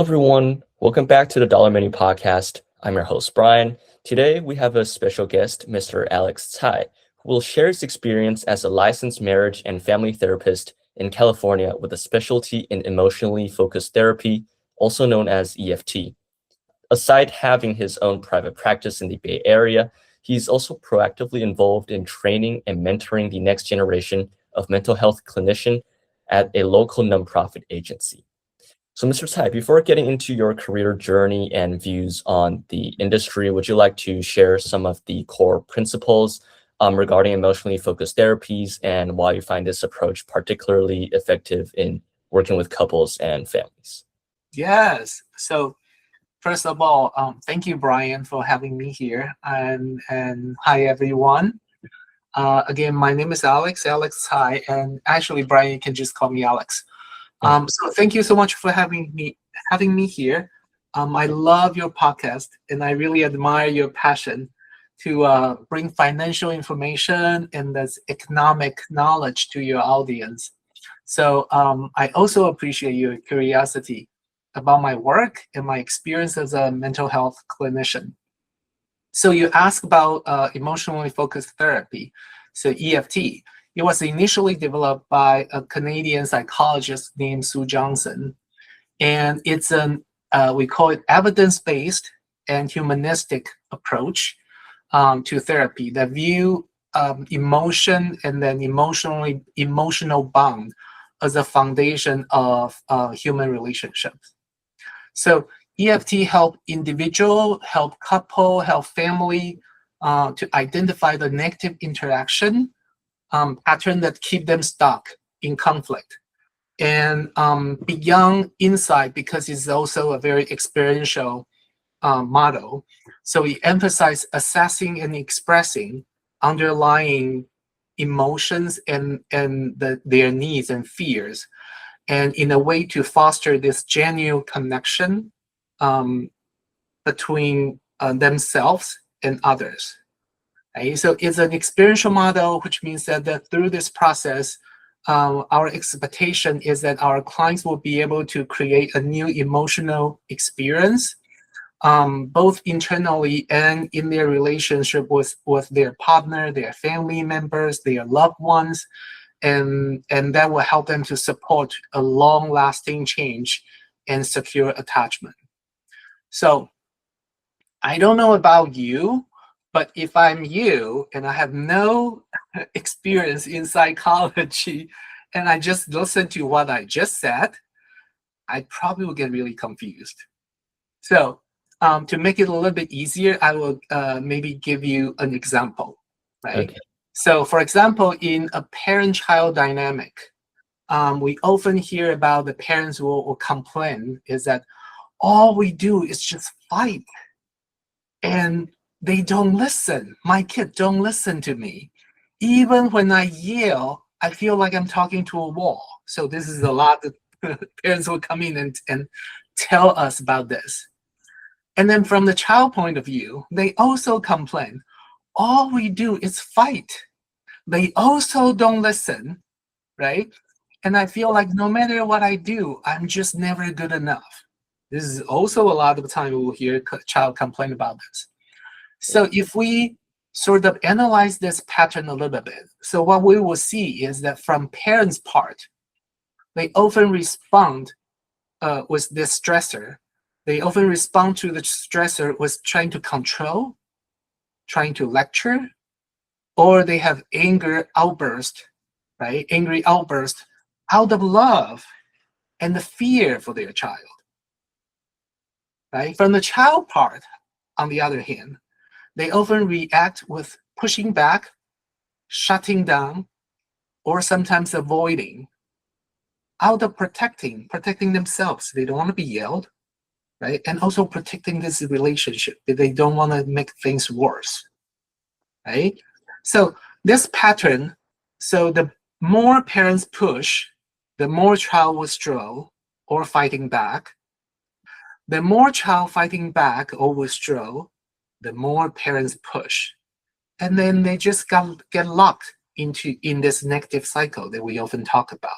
everyone. Welcome back to the Dollar Menu Podcast. I'm your host, Brian. Today, we have a special guest, Mr. Alex Tsai, who will share his experience as a licensed marriage and family therapist in California with a specialty in emotionally focused therapy, also known as EFT. Aside having his own private practice in the Bay Area, he's also proactively involved in training and mentoring the next generation of mental health clinician at a local nonprofit agency. So, Mr. Tsai, before getting into your career journey and views on the industry, would you like to share some of the core principles regarding emotionally focused therapies and why you find this approach particularly effective in working with couples and families? Yes. So first of all, thank you, Brian, for having me here. And hi, everyone. Again, my name is Alex Tsai, and actually, Brian, you can just call me Alex. So thank you so much for having me here. I love your podcast, and I really admire your passion to bring financial information and this economic knowledge to your audience. So I also appreciate your curiosity about my work and my experience as a mental health clinician. So you asked about emotionally focused therapy, so EFT. It was initially developed by a Canadian psychologist named Sue Johnson, and it's we call it evidence-based and humanistic approach to therapy that view emotion and then emotional bond as a foundation of human relationships. So EFT help individual, help couple, help family to identify the negative interaction pattern that keep them stuck in conflict. And beyond insight, because it's also a very experiential model. So we emphasize assessing and expressing underlying emotions and their needs and fears, and in a way to foster this genuine connection between themselves and others. Right? So it's an experiential model, which means that through this process, our expectation is that our clients will be able to create a new emotional experience, both internally and in their relationship with their partner, their family members, their loved ones, and that will help them to support a long-lasting change and secure attachment. So I don't know about you, but if I'm you and I have no experience in psychology and I just listen to what I just said, I probably will get really confused. So to make it a little bit easier, I will maybe give you an example, right? Okay. So for example, in a parent-child dynamic, we often hear about the parents will complain is that all we do is just fight. And they don't listen. My kid don't listen to me. Even when I yell, I feel like I'm talking to a wall. So this is a lot that parents will come in and tell us about this. And then from the child point of view, they also complain. All we do is fight. They also don't listen, right? And I feel like no matter what I do, I'm just never good enough. This is also a lot of the time we will hear a child complain about this. So if we sort of analyze this pattern a little bit, so what we will see is that from parents' part, they often respond with this stressor. They often respond to the stressor with trying to control, trying to lecture, or they have anger outburst, right? Angry outburst out of love and the fear for their child, right? From the child part, on the other hand, they often react with pushing back, shutting down, or sometimes avoiding, out of protecting themselves. They don't want to be yelled, right? And also protecting this relationship. They don't want to make things worse, right? So this pattern, so the more parents push, the more child withdraw or fighting back. The more child fighting back or withdraw, the more parents push. And then they just get locked in this negative cycle that we often talk about.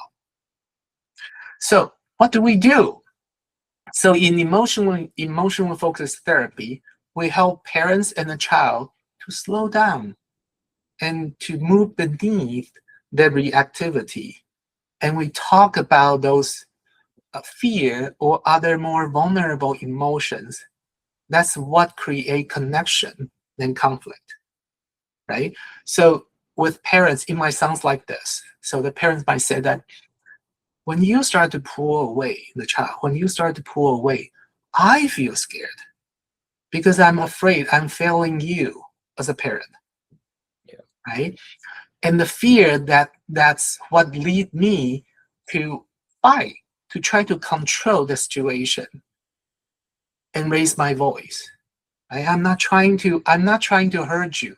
So what do we do? So in emotional focused therapy, we help parents and the child to slow down and to move beneath their reactivity. And we talk about those fear or other more vulnerable emotions. That's what create connection and conflict, right? So with parents, it might sound like this. So the parents might say that when you start to pull away the child, when you start to pull away, I feel scared because I'm afraid I'm failing you as a parent, Yeah. right? And the fear that's what lead me to fight, to try to control the situation and raise my voice. Right? I'm not trying to hurt you.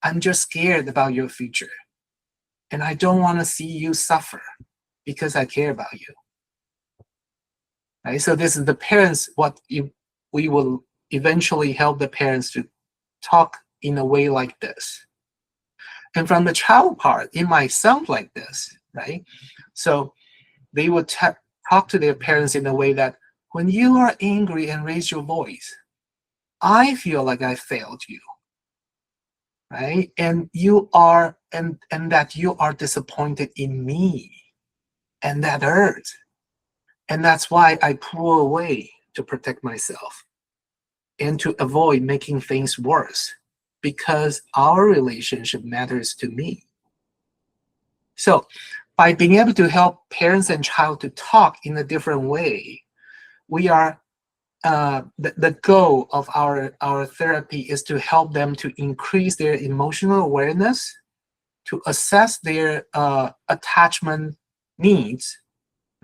I'm just scared about your future. And I don't want to see you suffer because I care about you. Right? So this is the parents, we will eventually help the parents to talk in a way like this. And from the child part, it might sound like this, right? So they would talk to their parents in a way that when you are angry and raise your voice, I feel like I failed you, right? And you are, and that you are disappointed in me, and that hurts. And that's why I pull away to protect myself and to avoid making things worse because our relationship matters to me. So by being able to help parents and child to talk in a different way, we are the goal of our therapy is to help them to increase their emotional awareness, to assess their attachment needs,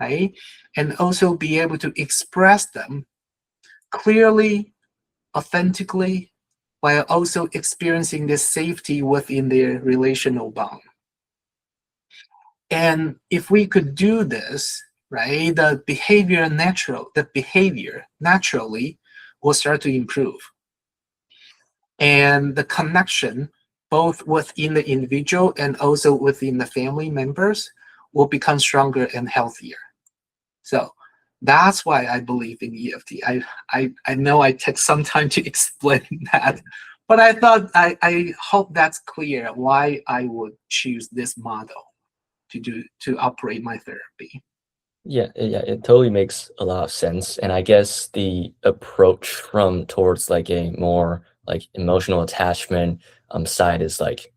right? And also be able to express them clearly, authentically, while also experiencing this safety within their relational bond. And if we could do this, right, the behavior naturally will start to improve. And the connection, both within the individual and also within the family members, will become stronger and healthier. So that's why I believe in EFT. I know I took some time to explain that, but I thought I hope that's clear why I would choose this model to operate my therapy. Yeah, it totally makes a lot of sense. And I guess the approach from towards like a more like emotional attachment side is like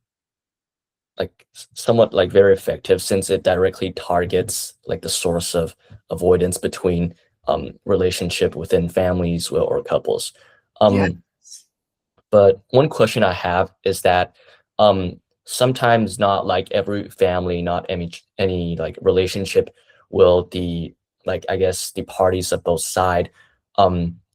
somewhat like very effective since it directly targets like the source of avoidance between relationship within families or couples. Yeah. But one question I have is that sometimes not like every family, not any like relationship will the like I guess the parties of both side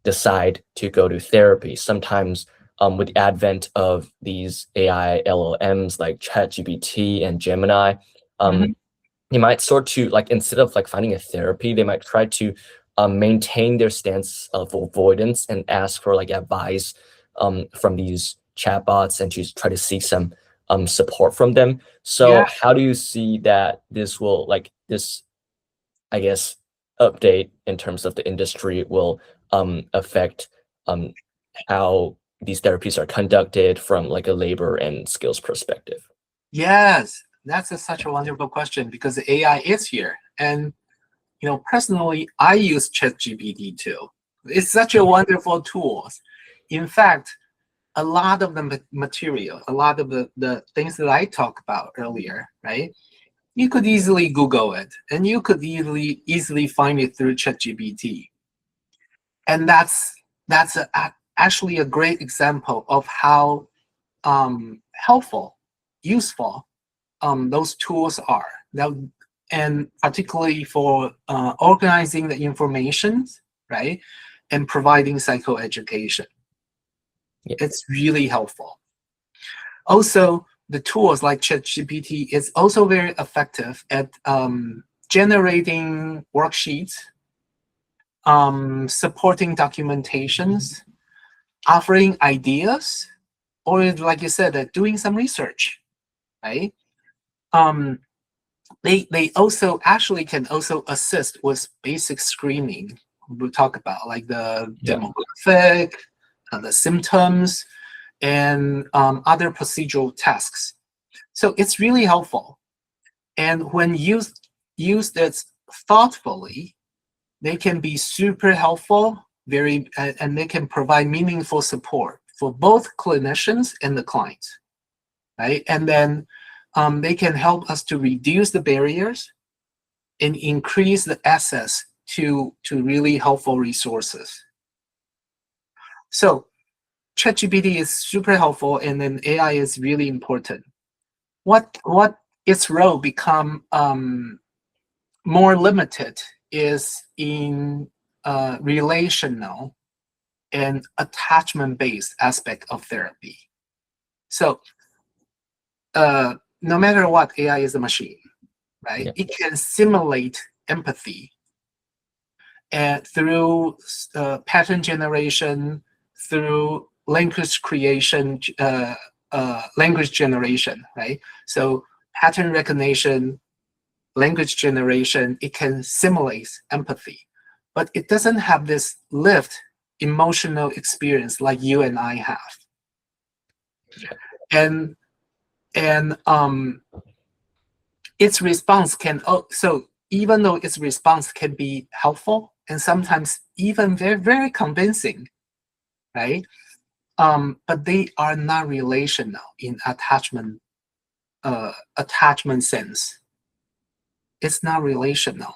decide to go to therapy. Sometimes with the advent of these AI LLMs like ChatGPT and Gemini, Mhm. they might sort to like instead of like finding a therapy, they might try to maintain their stance of avoidance and ask for like advice from these chatbots and to try to seek some support from them. So Yeah. how do you see that this will like this, I guess, update in terms of the industry will affect um, how these therapies are conducted from like a labor and skills perspective? Yes. That's such a wonderful question because the AI is here. And personally, I use ChatGPT too. It's such a wonderful tool. In fact, a lot of the material, a lot of the things that I talked about earlier, right? You could easily Google it and you could easily find it through ChatGPT. And that's actually a great example of how helpful, useful those tools are. And particularly for organizing the information, right? And providing psychoeducation. Yeah. It's really helpful. Also, the tools like ChatGPT is also very effective at generating worksheets, supporting documentations, offering ideas, or like you said, doing some research, right? They also actually can also assist with basic screening we'll talk about, like the Yeah. demographic, the symptoms, and other procedural tasks. So it's really helpful. And when used as thoughtfully, they can be super helpful, and they can provide meaningful support for both clinicians and the clients, right? And then they can help us to reduce the barriers and increase the access to really helpful resources. So ChatGPT is super helpful, and then AI is really important. What its role become more limited is in relational and attachment-based aspect of therapy. So no matter what, AI is a machine, right? Yeah. It can simulate empathy and through pattern generation, through language creation, language generation, right? So pattern recognition, language generation, it can simulate empathy, but it doesn't have this lived emotional experience like you and I have. And its response can, so even though its response can be helpful and sometimes even very, very convincing, right? But they are not relational in attachment sense. It's not relational.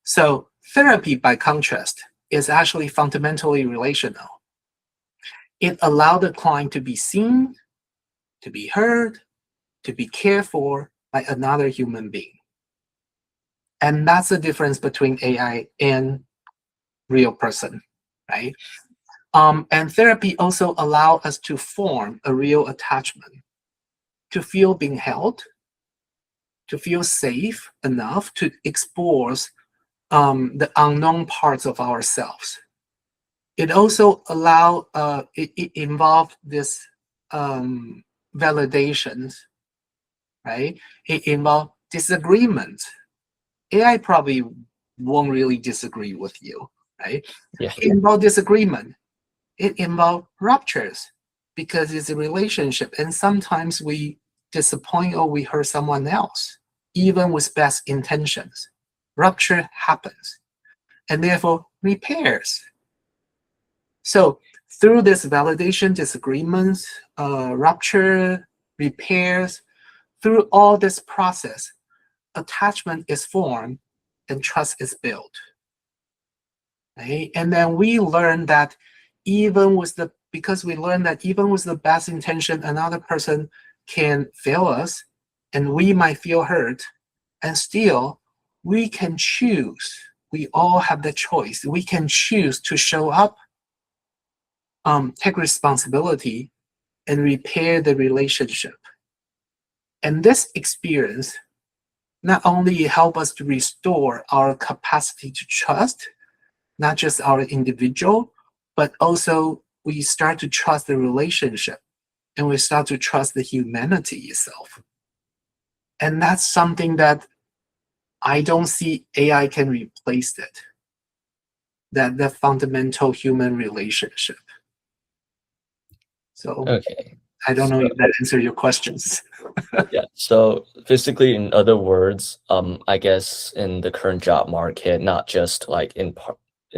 So therapy, by contrast, is actually fundamentally relational. It allows the client to be seen, to be heard, to be cared for by another human being. And that's the difference between AI and real person, right? And therapy also allows us to form a real attachment, to feel being held, to feel safe enough to explore the unknown parts of ourselves. It also it involved this validations, right? It involved disagreement. AI probably won't really disagree with you, right? Yeah. It involved disagreement. It involved ruptures because it's a relationship. And sometimes we disappoint or we hurt someone else, even with best intentions. Rupture happens, and therefore repairs. So through this validation, disagreements, rupture, repairs, through all this process, attachment is formed and trust is built. Right? And then we learn that because we learn that even with the best intention, another person can fail us and we might feel hurt, and still we can choose. We all have the choice. We can choose to show up, take responsibility, and repair the relationship. And this experience not only help us to restore our capacity to trust, not just our individual, but also we start to trust the relationship and we start to trust the humanity itself. And that's something that I don't see AI can replace it. That the fundamental human relationship. So Okay. I don't know if that answers your questions. Yeah. So basically, in other words, I guess in the current job market, not just like in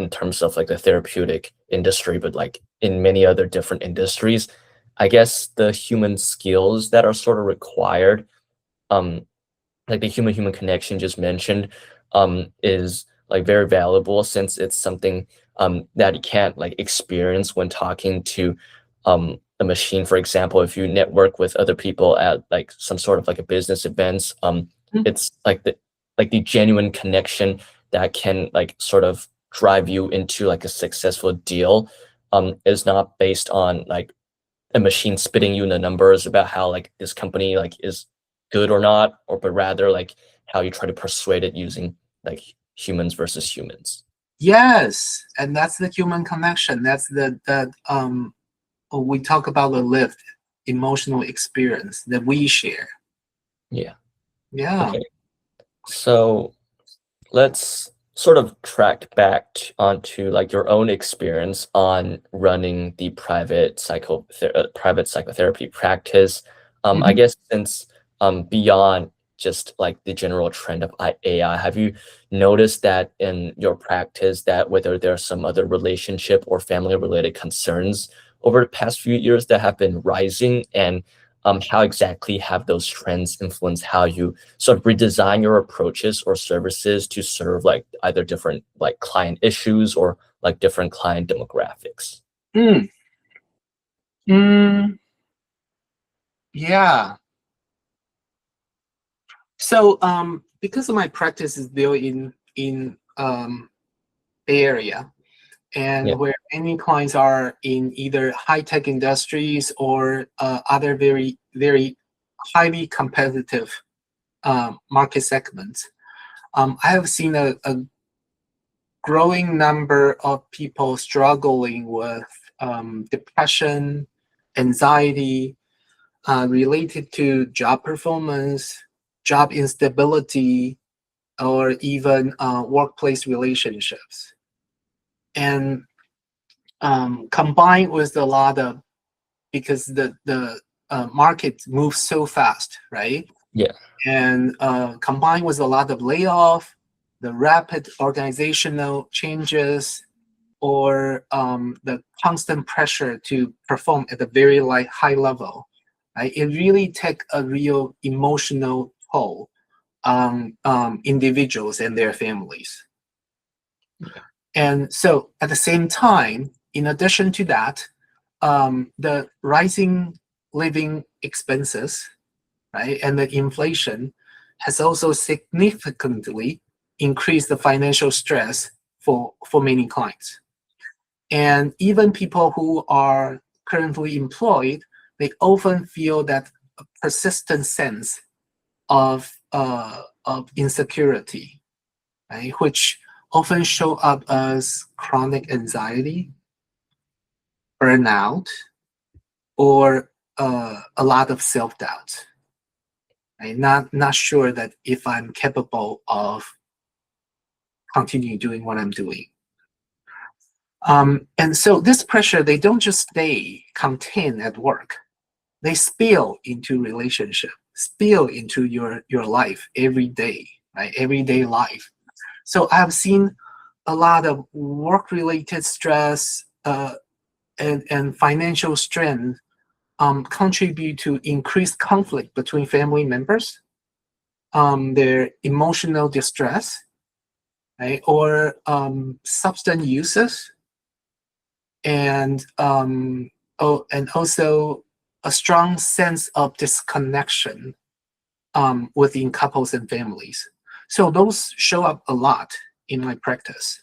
terms of like the therapeutic industry, but like in many other different industries, I guess the human skills that are sort of required, like the human connection just mentioned, is like very valuable since it's something that you can't like experience when talking to a machine. For example, if you network with other people at like some sort of like a business events, it's like the genuine connection that can like sort of drive you into like a successful deal is not based on like a machine spitting you in the numbers about how like this company like is good or not, or but rather like how you try to persuade it using like humans versus humans. Yes, and that's the human connection. That's we talk about the lived emotional experience that we share. Yeah. Yeah. Okay. So let's sort of track back onto like your own experience on running the private psychotherapy practice, I Mhm. guess since beyond just like the general trend of AI, have you noticed that in your practice that whether there are some other relationship or family related concerns over the past few years that have been rising, and how exactly have those trends influenced how you sort of redesign your approaches or services to serve like either different like client issues or like different client demographics? Mm. Mm, yeah. So because of my practice is built in Bay Area, Yeah, and where many clients are in either high tech industries or other very highly competitive market segments, I have seen a growing number of people struggling with depression, anxiety related to job performance, job instability, or even workplace relationships. And combined with a lot of, because the market moves so fast, right? yeah, And combined with a lot of layoff, the rapid organizational changes, or the constant pressure to perform at a very like high level, right? It really take a real emotional toll on individuals and their families. yeah, And so at the same time, in addition to that, the rising living expenses, right, and the inflation has also significantly increased the financial stress for many clients. And even people who are currently employed, they often feel that persistent sense of insecurity, right, which often show up as chronic anxiety, burnout, or a lot of self-doubt. Right? Not sure that if I'm capable of continuing doing what I'm doing. And so this pressure, they don't just stay contained at work. They spill into relationship, spill into your life every day, right? Everyday life. So I've seen a lot of work-related stress and financial strain contribute to increased conflict between family members, their emotional distress, right, or substance uses, and and also a strong sense of disconnection within couples and families. So those show up a lot in my practice.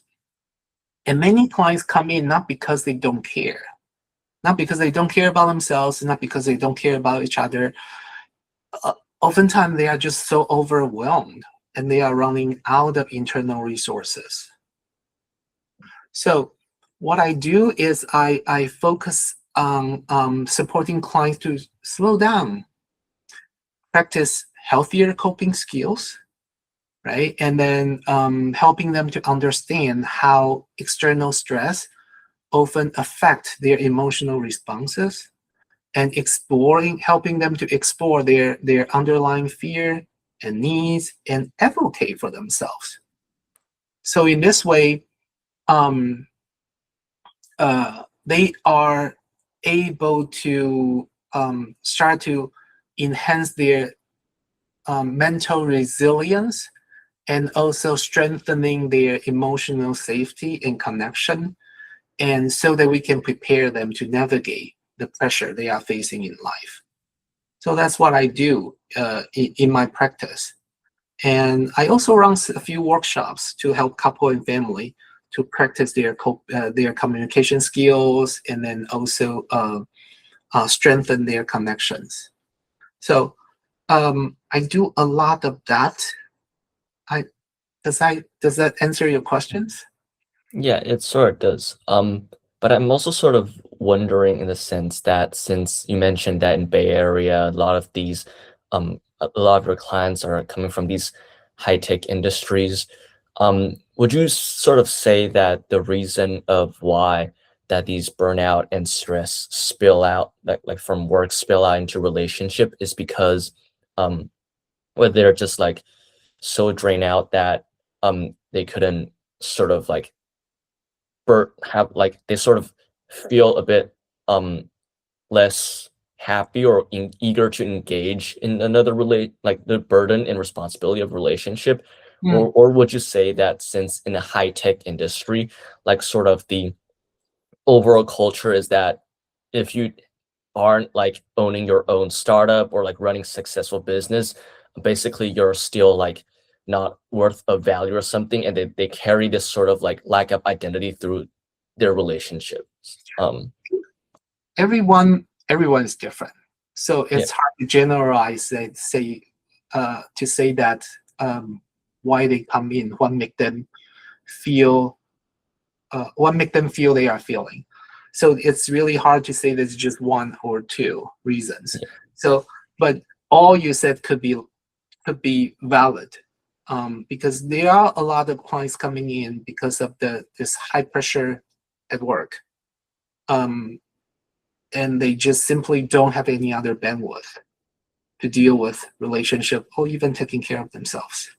And many clients come in not because they don't care, not because they don't care about themselves, not because they don't care about each other. Oftentimes, they are just so overwhelmed and they are running out of internal resources. So, what I do is I focus on supporting clients to slow down, practice healthier coping skills, right? And then helping them to understand how external stress often affect their emotional responses, and helping them to explore their underlying fear and needs and advocate for themselves. So in this way, um, they are able to start to enhance their mental resilience, and also strengthening their emotional safety and connection, and so that we can prepare them to navigate the pressure they are facing in life. So that's what I do in my practice. And I also run a few workshops to help couple and family to practice their communication skills, and then also strengthen their connections. So I do a lot of that. I does that answer your questions? yeah, it sort of does. But I'm also sort of wondering in the sense that since you mentioned that in Bay Area, a lot of these, a lot of your clients are coming from these high tech industries. would you sort of say that the reason of why that these burnout and stress spill out, like from work spill out into relationship, is because um where they're just like so drained out that they couldn't sort of like have like they sort of feel a bit um less happy or eager to engage in another relate like the burden and responsibility of relationship, Hmm. or would you say that since in a high tech industry, like sort of the overall culture is that if you aren't like owning your own startup or like running successful business, basically you're still like not worth of value or something, and they carry this sort of like lack of identity through their relationships. Everyone is different, so Yeah. it's hard to generalize to say that why they come in, feel what make them feel they are feeling. So it's really hard to say there's just one or two reasons. Yeah. So, but all you said could be valid, because there are a lot of clients coming in because of this high pressure at work, and they just simply don't have any other bandwidth to deal with relationship or even taking care of themselves,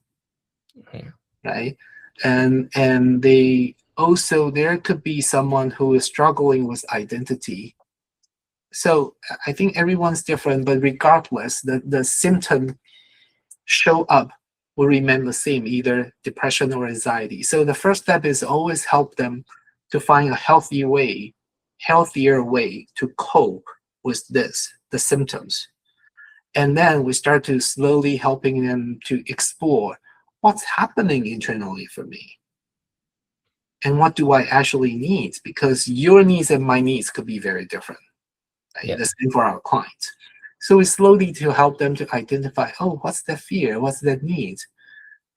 Mhm. right? And they also, there could be someone who is struggling with identity. So I think everyone's different, but regardless, the symptom show up will remain the same, either depression or anxiety. So the first step is always help them to find a healthier way to cope with the symptoms. And then we start to slowly helping them to explore what's happening internally for me and what do I actually need, because your needs and my needs could be very different, right? Yeah. The same for our clients. So we slowly to help them to identify, oh, what's the fear, what's the need,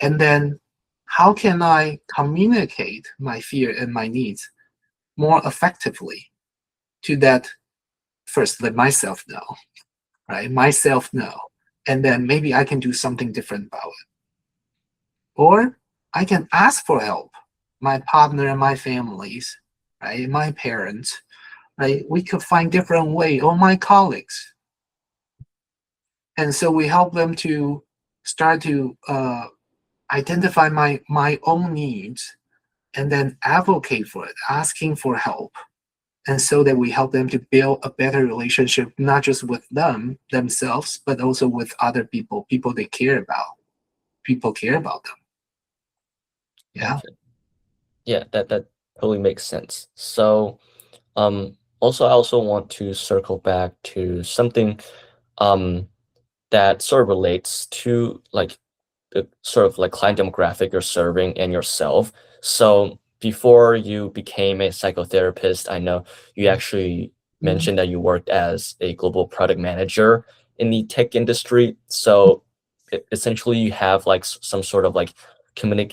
and then how can I communicate my fear and my needs more effectively to that, first let myself know, right? Myself know, and then maybe I can do something different about it. Or I can ask for help, my partner and my families, right? My parents, right? We could find different way, or my colleagues. And so we help them to start to identify my own needs and then advocate for it, asking for help. And so that we help them to build a better relationship, not just with themselves, but also with other people they care about. People care about them. Yeah. Gotcha. Yeah, that totally makes sense. So, also, I also want to circle back to something, um, that sort of relates to like the sort of like client demographic you're serving and yourself. So before you became a psychotherapist, I know you actually Mhm. mentioned that you worked as a global product manager in the tech industry. So essentially, you have like some sort of like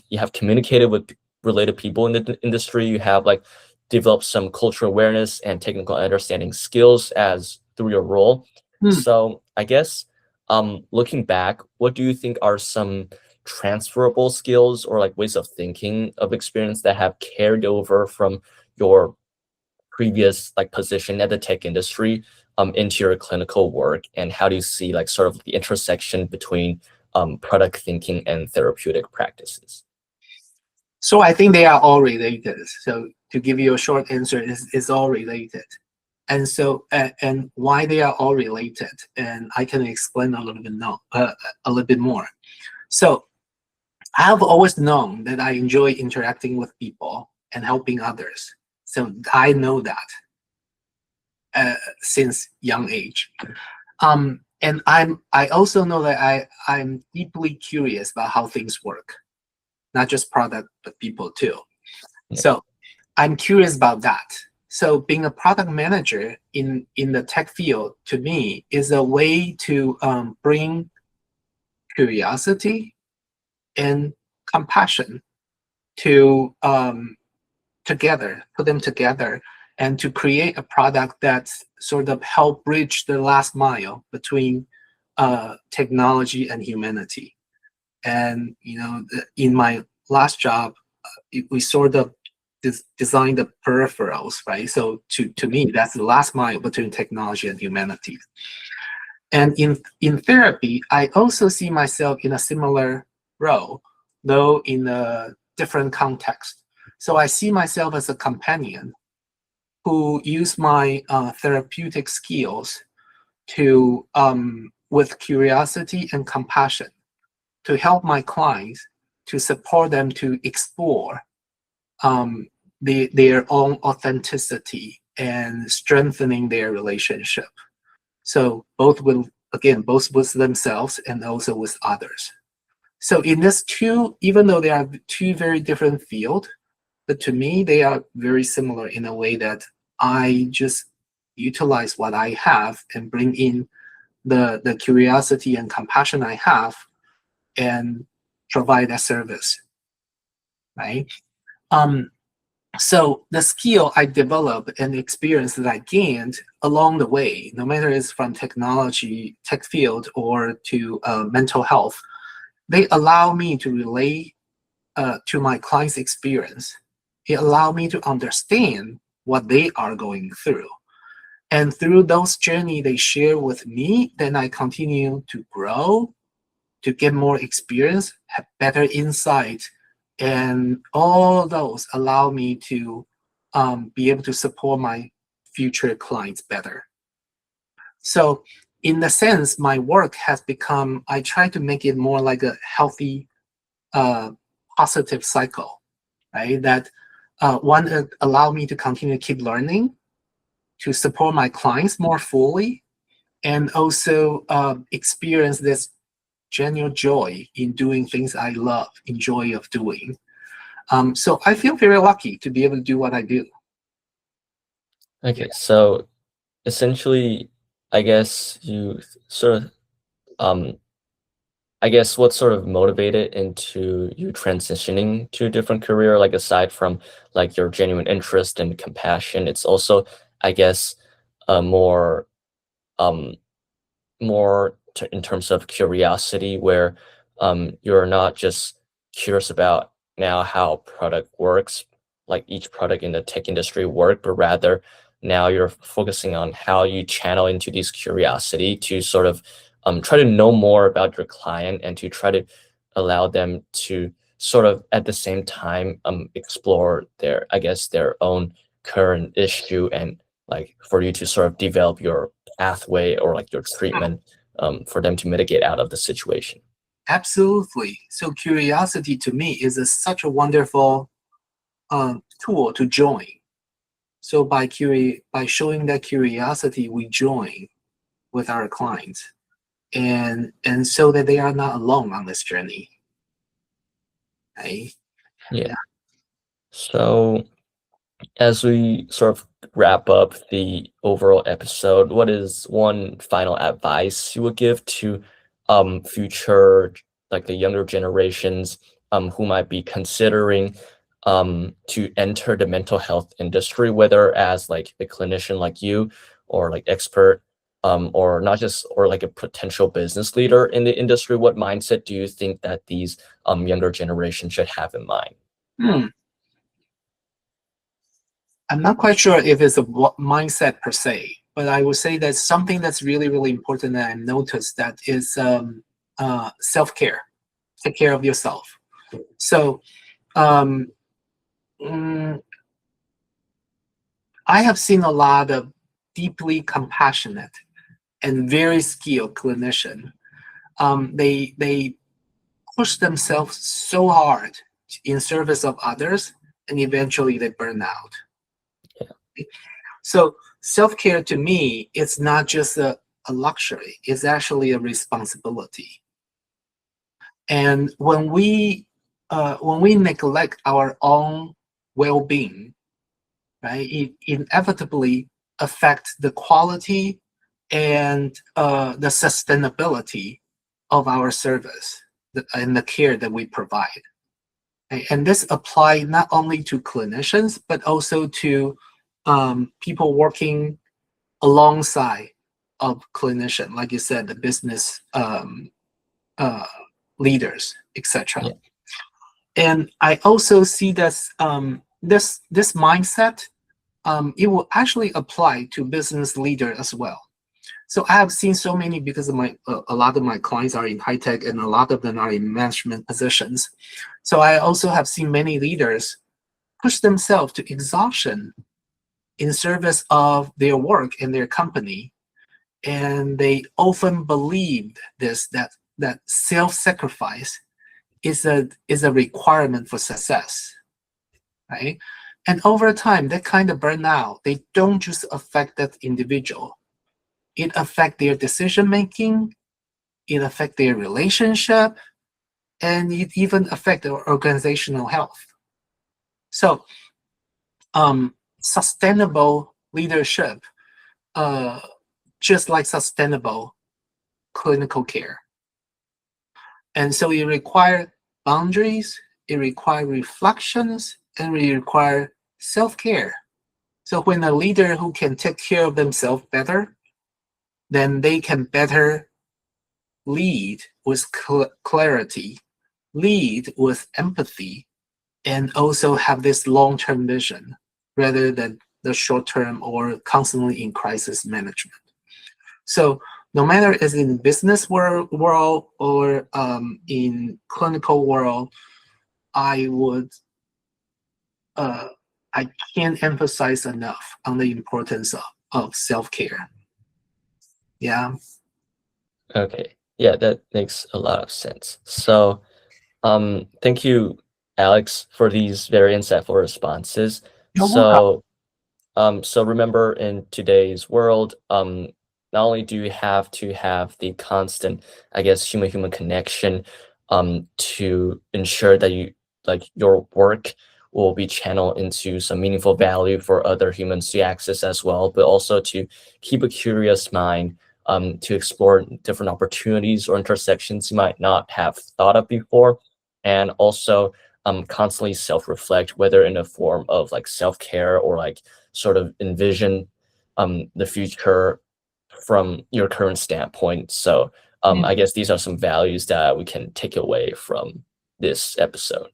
you have communicated with related people in the industry. You have like developed some cultural awareness and technical understanding skills as through your role. Hmm. So I guess looking back, what do you think are some transferable skills or like ways of thinking of experience that have carried over from your previous like position at the tech industry into your clinical work, and how do you see like sort of the intersection between product thinking and therapeutic practices? So I think they are all related. So to give you a short answer, is all related. And so and why they are all related, and I can explain a little bit more. So I have always known that I enjoy interacting with people and helping others. So I know that since young age. And I also know that I'm deeply curious about how things work, not just product but people too. Yeah. So I'm curious about that. So being a product manager in the tech field to me is a way to bring curiosity and compassion to put them together, and to create a product that sort of help bridge the last mile between technology and humanity. And in my last job, we sort of design the peripherals, right? So to me, that's the last mile between technology and humanity. And in therapy, I also see myself in a similar role, though in a different context. So I see myself as a companion who use my therapeutic skills to, with curiosity and compassion, to help my clients, to support them to explore their own authenticity and strengthening their relationship. So both with themselves and also with others. So in this two, even though they are two very different fields, but to me, they are very similar in a way that I just utilize what I have and bring in the curiosity and compassion I have and provide a service, right? So the skill I developed and the experience that I gained along the way, no matter it's from technology, tech field, or to mental health, they allow me to relate to my client's experience. It allowed me to understand what they are going through. And through those journey they share with me, then I continue to grow, to get more experience, have better insight, and all those allow me to be able to support my future clients better. So in the sense, my work has become, I try to make it more like a healthy, positive cycle, right? That one allow me to continue to keep learning, to support my clients more fully, and also experience this genuine joy in doing things I love, enjoy of doing. So I feel very lucky to be able to do what I do. Okay, so essentially, I guess you sort of, I guess what sort of motivated into you transitioning to a different career, like aside from like your genuine interest and compassion, it's also, I guess, more um in terms of curiosity, where you're not just curious about now how product works, like each product in the tech industry work, but rather now you're focusing on how you channel into this curiosity to sort of try to know more about your client and to try to allow them to sort of at the same time explore their, I guess, their own current issue, and like for you to sort of develop your pathway or like your treatment for them to mitigate out of the situation. Absolutely. So curiosity to me is such a wonderful tool to join. So by showing that curiosity, we join with our clients, and so that they are not alone on this journey. Right? Yeah. So as we sort of wrap up the overall episode, what is one final advice you would give to future, like the younger generations who might be considering to enter the mental health industry, whether as like a clinician like you or like expert, or not just, or like a potential business leader in the industry? What mindset do you think that these younger generations should have in mind? I'm not quite sure if it's a mindset per se, but I would say that something that's really, really important that I've noticed that is self-care. Take care of yourself. So I have seen a lot of deeply compassionate and very skilled clinician. They push themselves so hard in service of others, and eventually they burn out. So self-care to me, it's not just a luxury, it's actually a responsibility. And when we neglect our own well-being, right, it inevitably affects the quality and the sustainability of our service and the care that we provide. And this applies not only to clinicians, but also to people working alongside of clinician, like you said, the business leaders, etc. Yeah. And I also see that this mindset, it will actually apply to business leader as well. So I have seen so many, because of a lot of my clients are in high tech and a lot of them are in management positions. So I also have seen many leaders push themselves to exhaustion in service of their work and their company. And they often believed that self-sacrifice is a requirement for success, right? And over time, that kind of burnout, they don't just affect that individual. It affects their decision making, it affects their relationship, and it even affects their organizational health. So, sustainable leadership, just like sustainable clinical care. And so it requires boundaries, it requires reflections, and it requires self-care. So when a leader who can take care of themselves better, then they can better lead with clarity, lead with empathy, and also have this long-term vision rather than the short-term or constantly in crisis management. So no matter is in business world or in clinical world, I can't emphasize enough on the importance of self-care. Yeah. Okay. Yeah, that makes a lot of sense. So, thank you, Alex, for these very insightful responses. You're welcome. So remember, in today's world, not only do you have to have the constant, I guess, human-human connection, to ensure that your work will be channeled into some meaningful value for other humans to access as well, but also to keep a curious mind, to explore different opportunities or intersections you might not have thought of before, and also constantly self-reflect, whether in a form of like self-care or like sort of envision the future from your current standpoint. So I guess these are some values that we can take away from this episode.